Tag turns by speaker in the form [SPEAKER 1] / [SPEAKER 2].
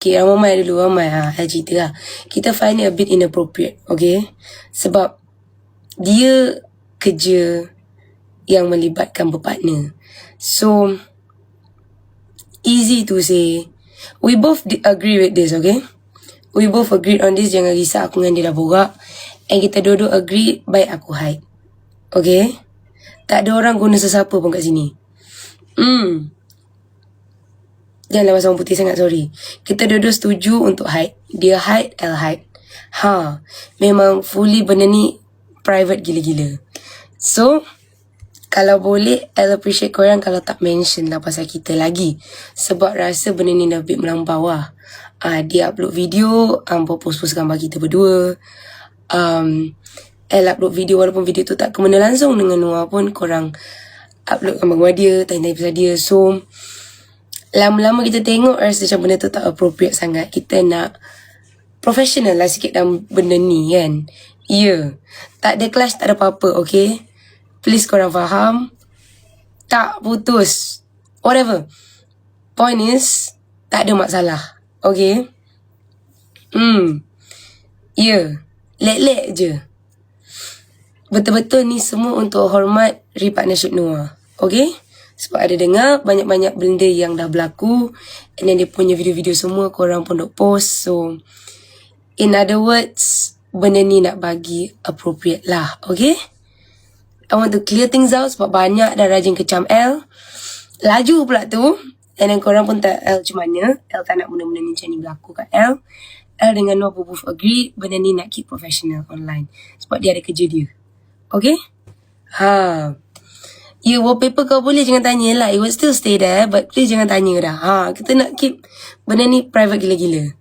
[SPEAKER 1] Okay, ramai dulu, ramai. I cerita lah. Kita find it a bit inappropriate, okay? Sebab dia kerja yang melibatkan berpartner. So, easy to say. We both agree with this, okay? We both agreed on this. Jangan risau, aku dengan dia dah borak. And kita dua-dua agree, baik aku hide. Okay? Tak ada orang guna sesiapa pun kat sini. Janganlah pasal orang putih sangat, sorry. Kita dua-dua setuju untuk hide. Dia hide, I'll hide. Memang fully benda ni private gila-gila. So, kalau boleh, I'll appreciate korang kalau tak mention lah pasal kita lagi. Sebab rasa benda ni dah a bit melampau lah. Dia upload video, post-post gambar kita berdua. I'll upload video walaupun video tu tak kena langsung dengan Noah pun, korang upload gambar dia, tanya-tanya pasal dia. So, lama-lama kita tengok rasa macam benda tu tak appropriate sangat. Kita nak professional lah sikit dalam benda ni kan. Tak ada clash, tak ada apa-apa, okay? Please korang faham. Tak putus, whatever. Point is, tak ada masalah, okay? Lek-lek je. Betul-betul ni semua untuk hormat Repartnership Noah, okay? Sebab ada dengar banyak-banyak benda yang dah berlaku. And then dia punya video-video semua korang pun duk post. So, in other words, benda ni nak bagi appropriate lah, okay? I want to clear things out sebab banyak dah rajin kecam L. Laju pula tu. And then korang pun tak L macam mana. L tak nak benda-benda ni macam ni berlaku kat L. L dengan Noah both agree benda ni nak keep professional online. Sebab dia ada kerja dia. Okay? Wallpaper kau boleh jangan tanya lah. It will still stay there. But please jangan tanya dah. Kita nak keep benda ni private gila-gila.